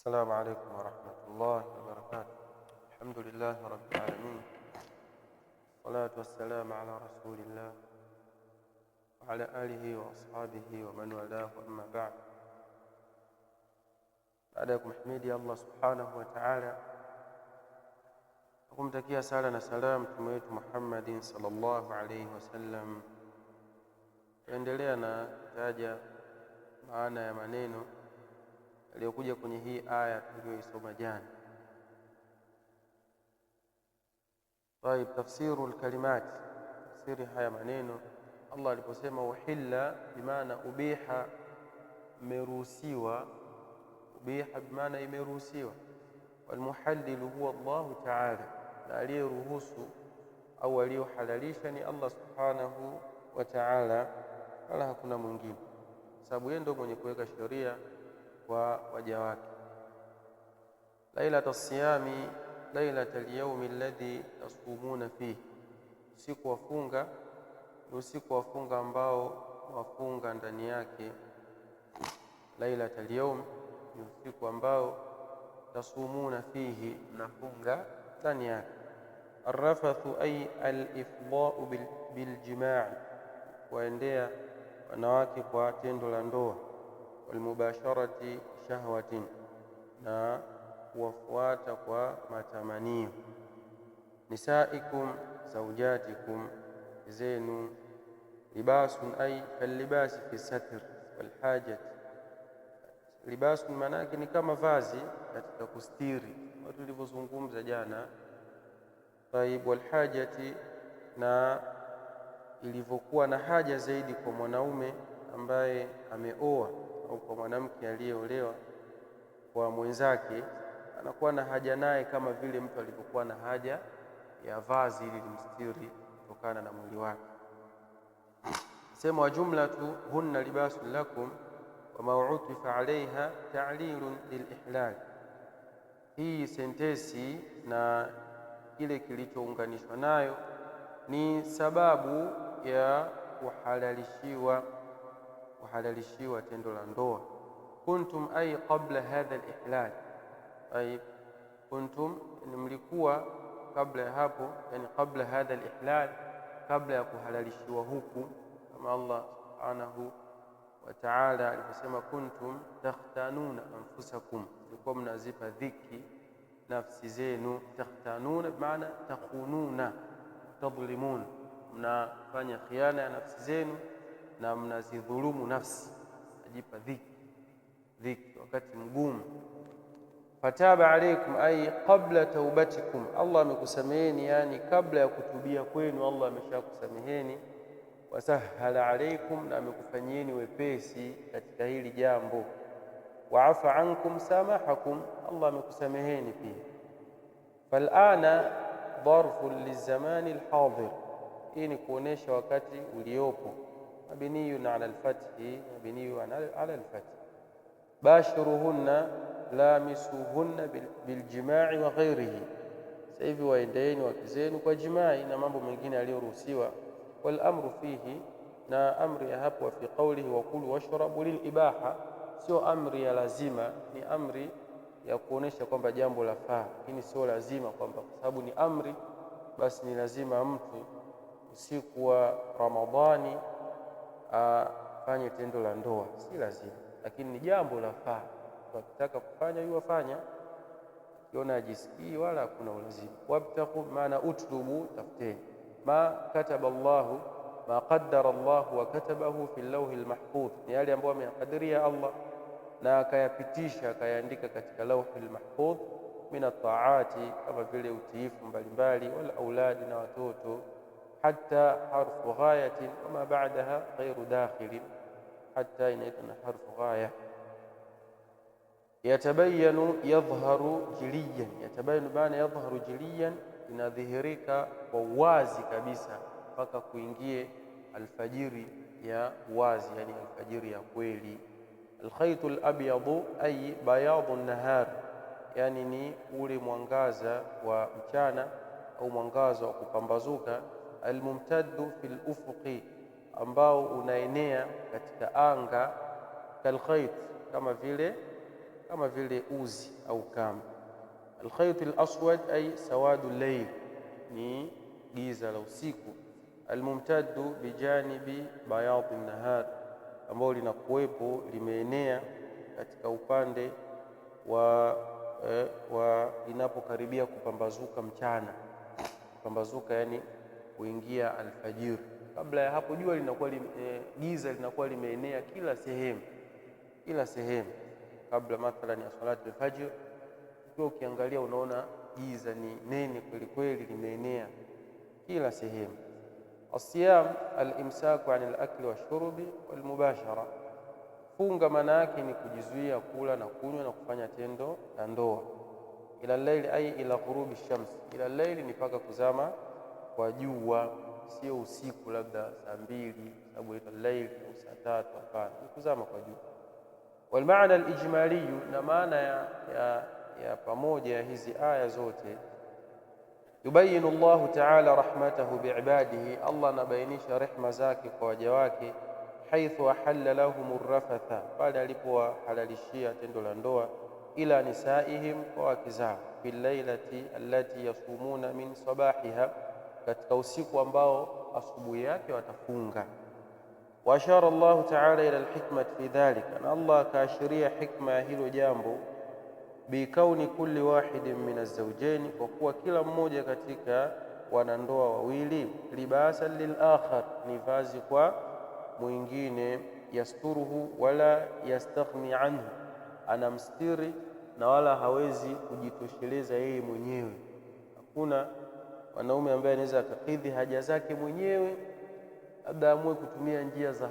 السلام عليكم ورحمة الله وبركاته. الحمد لله رب العالمين، والصلاة والسلام على رسول الله وعلى آله وأصحابه ومن والاه، أما بعد. بعدكم حميدي الله سبحانه وتعالى، kumtakia sala na salam mtume wetu Muhammadin sallallahu alayhi wasallam. Tuendelea na kutaja maana ya maneno yaliyokuja kwenye hii aya tuliyoisoma jana. Taib, tafsiru alkalimat, tafsiri haya maneno. Allah aliposema uhilla bimaana ubiha, imeruhusiwa. Ubiha bimaana imeruhusiwa. Walmuhallilu huwa Allahu ta'ala, na aliyeruhusu au aliyohalalisha ni Allah subhanahu wa ta'ala, wala hakuna mwingine, sababu yeye ndio mwenye kuweka sheria kwa waja wake. Lailatul siyami lailatul yawmi alladhi tasumuna fihi, usiku wafunga ni usiku wafunga ambao wafunga ndani yake. Lailatul yawm ni usiku ambao tasumuna fihi, nafunga ndani yake. Arrafathu ay al-ifdha'u biljimaa, kuendea wanawake kwa tendo la ndoa. Walmubasharati shahwatin, na kuwafuata kwa matamanio. Nisaikum zawjatikum, zenu. Libasun ay kalibasi fi satr walhajat, libasun manake ni kama vazi katika kustiri, watu tulivyozungumza jana. Taib, walhajati, na ilivyokuwa na haja zaidi kwa mwanaume ambaye ameoa au kwa mwanamke aliyeolewa kwa mwenzake, anakuwa na haja naye kama vile mtu alivyokuwa na haja ya vazi ili limstiri kutokana na mwili wake. Sema wa jumlatu hunna libasun lakum wa ma utifa alayha ta'lilun lilihlal. Hii sentensi na kile kilichounganishwa nayo ni sababu ya kuhalalishiwa tendo la ndoa. Kuntum ay qabla hadha al-ihlal, ay kuntum, mlikuwa kabla ya hapo, yani qabla hadha al-ihlal, kabla ya kuhalalishiwa huku, kama Allah subhanahu wa ta'ala aliposema kuntum takhtanuna anfusakum, mlikuwa mnazipa dhiki nafsi zenu. Takhtanuna maana takhununa, tadhlimun, mnafanya khiana ya nafsi zenu na mnazidhulumu nafsi, ajipa dhiki wakati mgumu. Fataba alaykum ay qabla taubatikum, Allah amekusameheni, yani kabla ya kutubia kwenu Allah ameshakusameheni. Wasahala alaykum, na amekufanyieni wepesi katika hili jambo. Waafa ankum, samahakum, Allah amekusameheni pia. Falana dharfu lizamani alhadir, hii ni kuonesha wakati uliopo. Mabniyun ala alfathi, mabniyun ala alfathi. Bashiruhunna lamisuhunna biljima'i wa ghairihi, sasa hivi waendeeni wake zenu kwa jimai na mambo mengine yaliyoruhusiwa. Wal amru fihi, na amri ya hapo fi qawlihi wa kulu washrabu lilibaha, sio amri ya lazima, ni amri ya kuonesha kwamba jambo lafaa, lakini sio lazima kwamba kwa sababu ni amri basi ni lazima mtu usiku wa Ramadhani afanye tendo la ndoa. Si lazima, lakini ni jambo lafaa. Ukitaka kufanya hiyo fanya, ukiona ajisikii, wala hakuna ulazima. Wabtaqu maana utlubu, tafuteni. Ma kataba Allahu, ma qaddara Allahu wa katabahu fi lawhi almahfudh, ni yale ambayo ameyakadiria Allah na akayapitisha akayaandika katika lawhi almahfudh. Min at-taati, kama vile utiifu mbalimbali. Wal auladi, na watoto. Hatta harfu ghayatin wama ba'daha ghairu dakhilin, hatta inaitwa na harfu ghaya. Yatabayanu yadhharu jiliyan, yatabayanu maana yadhharu jiliyan, inadhihirika kwa wazi kabisa mpaka kuingie alfajiri ya wazi, yani alfajiri ya kweli. Alkhaytul abyadu ay bayadu nahar, yani ni ule mwangaza wa mchana au mwangaza wa kupambazuka. Almumtaddu fil ufuqi, ambao unaenea katika anga. Kalkhayt, kama vile kama vile uzi au kamba. Alkhayt alaswad ay sawadu al-layl, ni giza la usiku. Almumtaddu bijanibi bayad an-nahar, ambao linakuwepo limeenea katika upande wa inapokaribia kupambazuka mchana. Kupambazuka yani kuingia alfajiri. Kabla ya hapo jua linakuwa giza linakuwa limeenea kila sehemu. Kabla mathalan ya salati al-fajr, ukiangalia unaona giza ni nene kweli kweli, limeenea kila sehemu. Asiyam al-imsaku anil akli washurbi walmubashara, funga maana yake ni kujizuia kula na kunywa na kufanya tendo la ndoa. Ila layli ay ila ghurubi shams, ila layli ni paka kuzama kwa jua, sio usiku labda saa 2 sababu ila layli au saa 3, hapana, ni kuzama kwa jua. Wal maana al-ijmali, na maana ya pamoja ya hizi aya zote, yubayinu Allahu ta'ala rahmatahu biibadihi, Allah anabainisha rehma zake kwa waja wake. Haithu ahalla lahum rafatha, pale alipowahalalishia tendo la ndoa. Ila nisaihim, kwa wake zao. Fil lailati allati yasumuna min sabahiha, katika usiku ambao asubuhi yake watafunga. Wa ashara Allahu ta'ala ila alhikmati fi dhalika, na Allah akaashiria hikma ya hilo jambo. Bikauni kulli wahidin min azawjaini, kwa kuwa kila mmoja katika wanandoa wawili, libasan lil akhar, ni vazi kwa mwingine. Yasturuhu wala yastaghni anhu, anamstiri na wala hawezi kujitosheleza yeye mwenyewe. Hakuna mwanaume ambaye anaweza akakidhi haja zake mwenyewe, labda amue kutumia njia za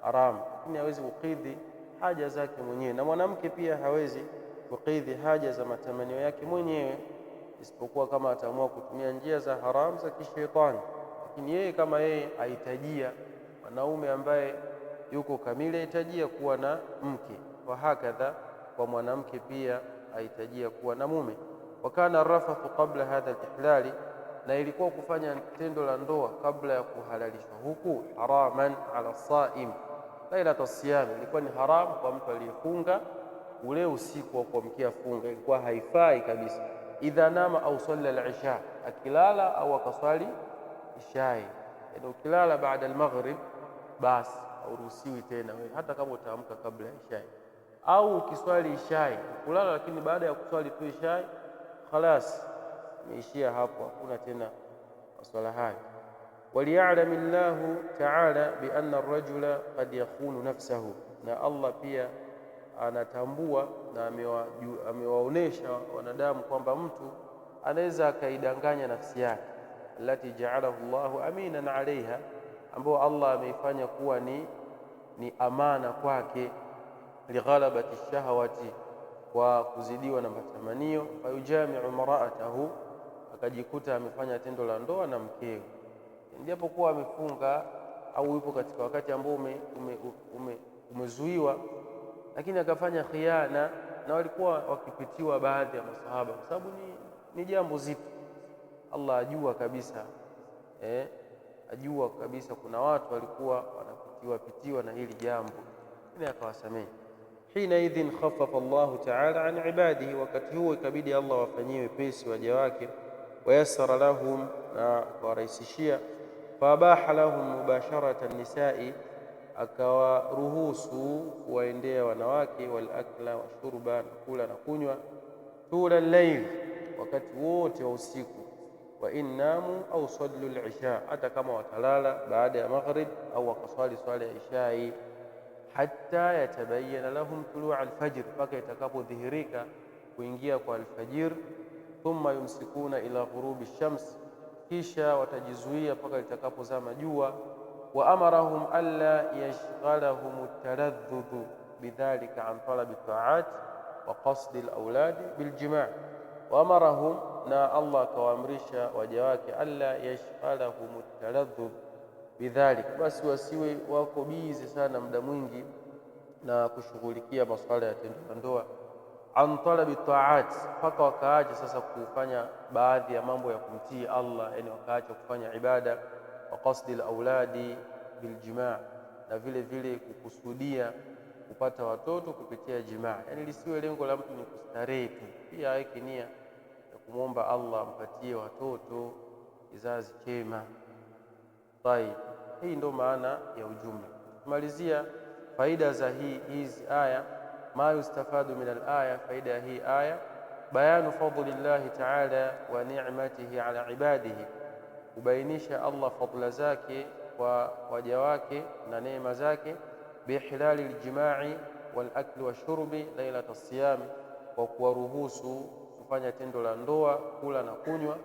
haramu, lakini hawezi kukidhi haja zake mwenyewe. Na mwanamke pia hawezi kukidhi haja za matamanio yake mwenyewe, isipokuwa kama ataamua kutumia njia za haramu za kishetani. Lakini yeye kama yeye ahitajia mwanaume ambaye yuko kamili, ahitajia kuwa na mke, wa hakadha kwa mwanamke pia ahitajia kuwa na mume. Wakana rafathu qabla hadha al-ihlali, na ilikuwa kufanya tendo la ndoa kabla ya kuhalalishwa huku haraman ala saim lailata siyam, ilikuwa ni haramu kwa mtu aliyefunga ule usiku wa kuamkia funga, ilikuwa haifai kabisa. Idha nama au salla al-isha, akilala au akaswali ishai. Yaani ukilala baada al-maghrib basi hauruhusiwi tena wewe, hata kama utaamka kabla ya ishai. Au ukiswali ishai kulala, lakini baada ya kuswali tu ishai khalas, imeishia hapo, hakuna tena maswala hayo. Waliya'lam Allahu ta'ala bi anna ar-rajula qad yakhunu nafsahu, na Allah pia anatambua na amewaonesha wanadamu kwamba mtu anaweza akaidanganya nafsi yake. Allati ja'alahu Allahu aminan 'alayha, ambao Allah ameifanya kuwa ni amana kwake. Lighalabati shahawati, kwa kuzidiwa na matamanio. Fayujami'u mar'atahu, akajikuta amefanya tendo la ndoa na mkewe, japokuwa amefunga au yupo katika wakati ambao umezuiwa, lakini akafanya khiana. Na walikuwa wakipitiwa baadhi ya masahaba, kwa sababu ni jambo zito. Allah ajua kabisa, ajua kabisa kuna watu walikuwa wanapitiwa na hili jambo, ili akawasamehe. Hina idhin khaffafa Allahu ta'ala an ibadihi, wakati huo ikabidi Allah wafanyie wepesi waja wake. Wayassara lahum, na akawarahisishia. Fabaha lahum mubasharata nisai, akawaruhusu kuwaendea wanawake. Wal akla wa shurba, na kula na kunywa. Tula al-layl, wakati wote wa usiku. Wa innamu au sallu al-isha, hata kama watalala baada ya maghrib au wakaswali swala ya ishai. Hatta yatabayyana lahum tuluu al-fajr, mpaka itakapodhihirika kuingia kwa al-fajr. Thumma yumsikuna ila ghurubi shams, kisha watajizuia mpaka litakapozama jua. Wa amarahum alla yashghalahum at-taladhdhudhu bidhalika an talabi at-ta'at wa qasdi al-awladi biljima'. Wa amarahum, na Allah akawaamrisha waja wake, alla yashghalahum at-taladhdhudh bidhalika, basi wasiwe wako bizi sana muda mwingi na kushughulikia masuala ya tendo la ndoa. An talabi ta'at, mpaka wakaacha sasa kufanya baadhi ya mambo ya kumtii Allah, yani wakaacha kufanya ibada. Wa qasdi al-awladi biljima', na vile vile kukusudia kupata watoto kupitia jimaa, yani lisiwe lengo la mtu ni kustarehe tu, pia aweke nia ya kumwomba Allah ampatie watoto, kizazi chema. Tayeb, hii ndo maana ya ujumla. Kumalizia faida za hizi aya, ma yustafadu min al-aya, faida ya hii aya bayanu fadlillahi ta'ala wa ni'matihi ala ibadihi, kubainisha Allah fadla zake kwa waja wake na neema zake, biihlali aljimai walakli washurbi lailat as-siyam, kwa kuwaruhusu kufanya tendo la ndoa, kula na kunywa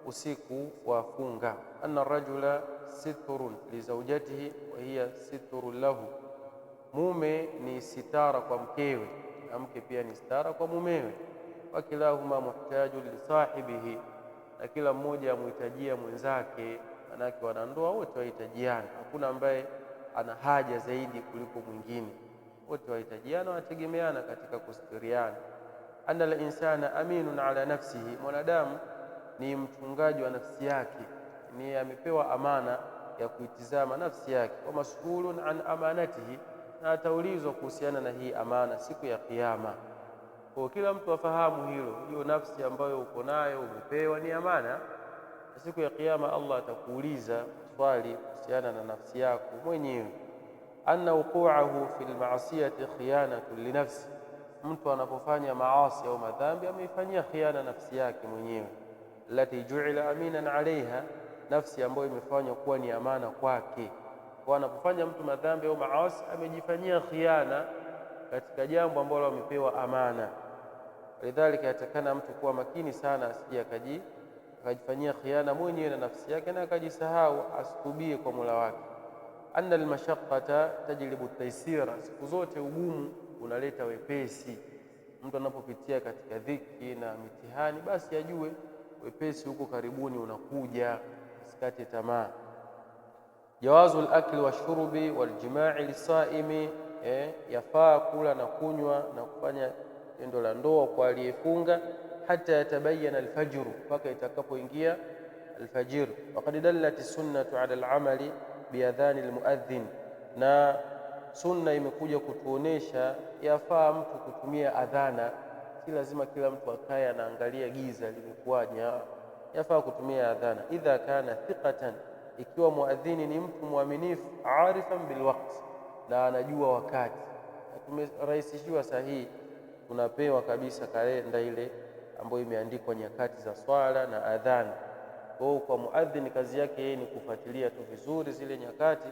usiku wa funga. Anna rajula sitrun li zawjatihi wa hiya sitrun lahu, mume ni sitara kwa mkewe na mke pia ni sitara kwa mumewe. Wa kilahuma muhtajun li sahibihi, na kila mmoja amhitajia mwenzake, manake wanandoa wote wahitajiana, hakuna ambaye ana haja zaidi kuliko mwingine, wote wahitajiana, wanategemeana katika kustiriana. Anna al-insana aminun ala nafsihi, mwanadamu ni mchungaji wa nafsi yake, ni amepewa amana ya kuitizama nafsi yake. Wa mas'ulun an amanatihi, na ataulizwa kuhusiana na hii amana siku ya Kiyama. Kwa kila mtu afahamu hilo, hiyo nafsi ambayo uko nayo umepewa ni amana, na siku ya Kiyama Allah atakuuliza swali kuhusiana na nafsi yako mwenyewe. Anna wuqu'ahu fil ma'siyati khiyanatun li nafsi, mtu anapofanya maasi au madhambi ameifanyia khiana nafsi yake mwenyewe. Lati ju'ila aminan alaiha, nafsi ambayo imefanywa kuwa ni amana kwake. Kwa anapofanya mtu madhambi au maasi amejifanyia khiana katika jambo ambalo amepewa amana. Lidhalika yatakana mtu kuwa makini sana, asije akajifanyia khiana mwenyewe na nafsi yake na akajisahau, asitubie kwa Mola wake. Anna almashaqqata tajlibu at-taysira, siku zote ugumu unaleta wepesi. Mtu anapopitia katika dhiki na mitihani, basi ajue wepesi huko karibuni unakuja, asikate tamaa. Jawazu al-akli washurbi waljimai lisaimi, yafaa kula na kunywa na kufanya tendo la ndoa kwa aliyefunga, hata yatabayana alfajru, mpaka itakapoingia alfajr. Waqad dallat sunnatu ala al-amali biadhani almuadhdhin, na sunna imekuja kutuonesha yafaa mtu kutumia adhana. Si lazima kila mtu akae anaangalia giza limekuwaje, yafaa kutumia adhana. Idha kana thiqatan, ikiwa muadhini ni mtu mwaminifu, arifan bilwaqt, na anajua wakati. Tumerahisishiwa sahihi, tunapewa kabisa kalenda ile ambayo imeandikwa nyakati za swala na adhana. Kwa muadhini kazi yake yeye ni kufuatilia tu vizuri zile nyakati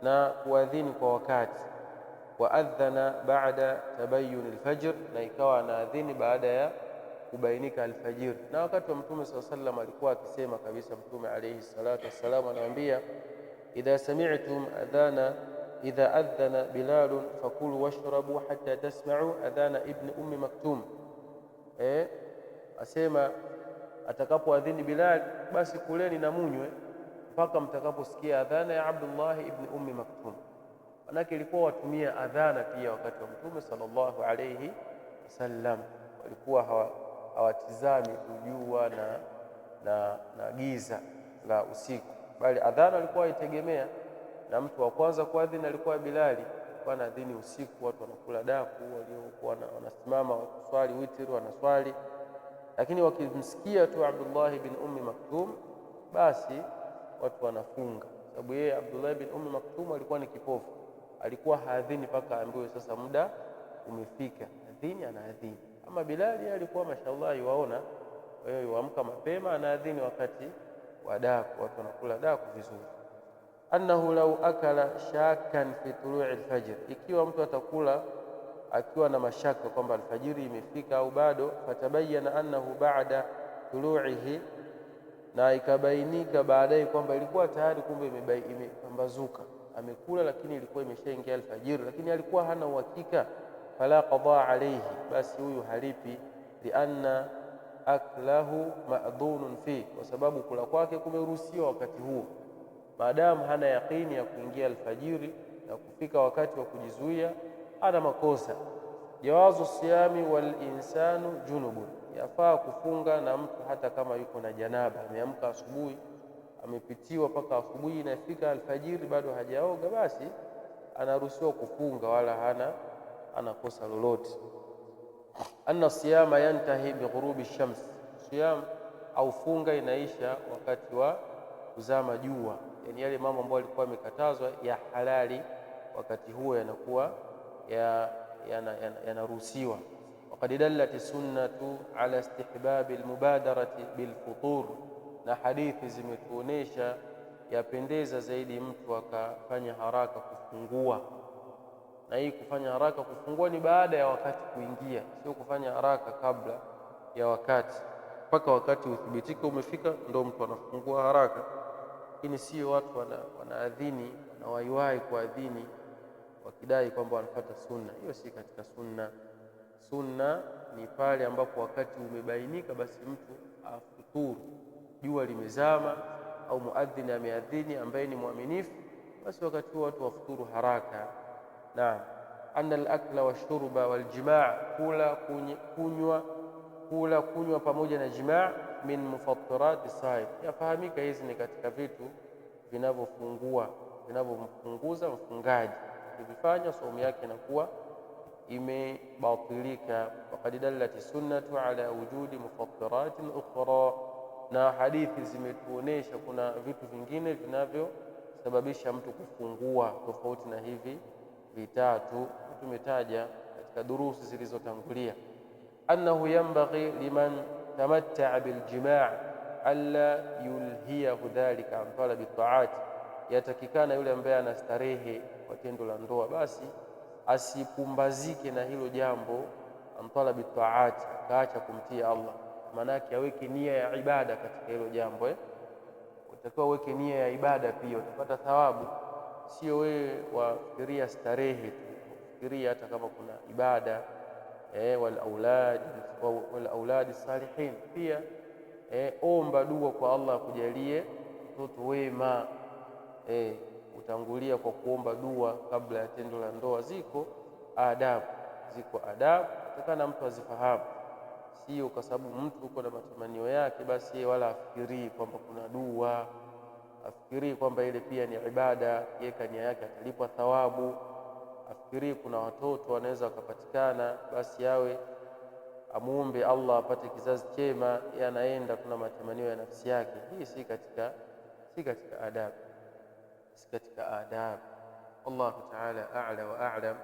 na kuadhini kwa wakati. Waadhana baada tabayyun alfajr, na ikawa anaadhini baada ya kubainika alfajiri. Na wakati wa Mtume sallallahu alaihi wasallam alikuwa akisema kabisa, Mtume alayhi salatu wassalam anawaambia, idha sami'tum adhana idha adhana Bilal fakulu washrabu hatta tasma'u adhana ibn ummi maktum. Asema atakapoadhini Bilal, basi kuleni na munywe mpaka mtakaposikia adhana ya Abdullah ibn ummi maktum. Manake ilikuwa watumia adhana pia wakati wa Mtume sallallahu alayhi wasallam, walikuwa hawatizami kujua na giza la usiku, bali adhana alikuwa aitegemea. Na mtu wa kwanza kuadhini alikuwa Bilali, kwa anaadhini usiku, watu wanakula daku, waliokuwa wanasimama kuswali witri wanaswali. Lakini wakimsikia tu Abdullah bin Ummi Maktum, basi watu wanafunga, sababu yeye Abdullah bin Ummi Maktum alikuwa ni kipofu, alikuwa haadhini mpaka aambiwe sasa muda umefika, adhini anaadhini. Ama Bilali alikuwa mashallah yuwaona, wewe yuamka mapema anaadhini wakati wa daku, watu wanakula daku vizuri. Annahu law akala shakkan fi tulu'i alfajr, ikiwa mtu atakula akiwa na mashaka kwamba alfajiri imefika au bado, fatabayyana annahu ba'da tulu'ihi, na ikabainika baadaye kwamba ilikuwa tayari kumbe imepambazuka, amekula lakini ilikuwa imeshaingia alfajiri, lakini alikuwa hana uhakika, fala qada alayhi, basi huyu halipi, lianna aklahu ma'dhunun fi, kwa sababu kula kwake kumeruhusiwa wakati huo, maadamu hana yaqini ya kuingia alfajiri na kufika wakati wa kujizuia, ana makosa. Jawazu siyami wal insanu junubun, yafaa kufunga na mtu hata kama yuko na janaba, ameamka asubuhi, amepitiwa mpaka asubuhi inafika alfajiri bado hajaoga, basi anaruhusiwa kufunga wala hana kosa lolote. Anna siyama yantahi bighurubi shams, siyam au funga inaisha wakati wa kuzama jua, yani yale mambo ambayo yalikuwa yamekatazwa ya halali wakati huo yanakuwa yanaruhusiwa. Waqad dallat sunnatu ala istihbabi almubadarati bilfutur, na hadithi zimetuonesha yapendeza zaidi mtu akafanya haraka kufungua. Na hii kufanya haraka kufungua ni baada ya wakati kuingia, sio kufanya haraka kabla ya wakati, mpaka wakati uthibitike umefika ndo mtu anafungua haraka. Lakini sio watu wanaadhini wanawaiwai kuadhini wakidai kwamba wanafuata sunna. Hiyo si katika sunna. Sunna ni pale ambapo wakati umebainika, basi mtu afuturu, jua limezama au muadhini ameadhini ambaye ni mwaminifu, basi wakati huo watu wafuturu haraka. Naam, anna al-akla washurba waljimaa, kula kunywa pamoja na jimaa, min mufattirati saim, yafahamika hizi ni katika vitu vinavyomfunguza mfungaji. Ukifanya saumu yake inakuwa imebatilika. Waqad dallat sunnatu ala wujudi mufattiratin ukhra, na hadithi zimetuonesha kuna vitu vingine vinavyosababisha mtu kufungua tofauti na hivi vitatu tumetaja katika durusi zilizotangulia. Annahu yanbaghi liman tamatta'a biljimaa alla yulhiyahu dhalika an talabi taati, yatakikana yule ambaye anastarehe kwa tendo la ndoa basi asipumbazike na hilo jambo, an talabi taati, akaacha kumtia Allah. Maana yake aweke nia ya ibada katika hilo jambo. Utakiwa uweke nia ya ibada pia, utapata thawabu. Sio wewe wafikiria starehe tu, fikiria hata kama kuna ibada. Wal auladi salihin, pia omba dua kwa Allah akujalie mtoto wema. Utangulia kwa kuomba dua kabla ya tendo la ndoa. Ziko adabu atakana mtu azifahamu, sio kwa sababu mtu uko na matamanio yake basi yeye wala afikirii kwamba kuna dua, afikirii kwamba ile pia ni ibada, yeka nia yake atalipwa thawabu. Afikirii kuna watoto wanaweza wakapatikana, basi yawe amuombe Allah apate kizazi chema, yeye anaenda kuna matamanio ya nafsi yake. Hii si katika adabu. Allahu ta'ala a'la wa a'lam.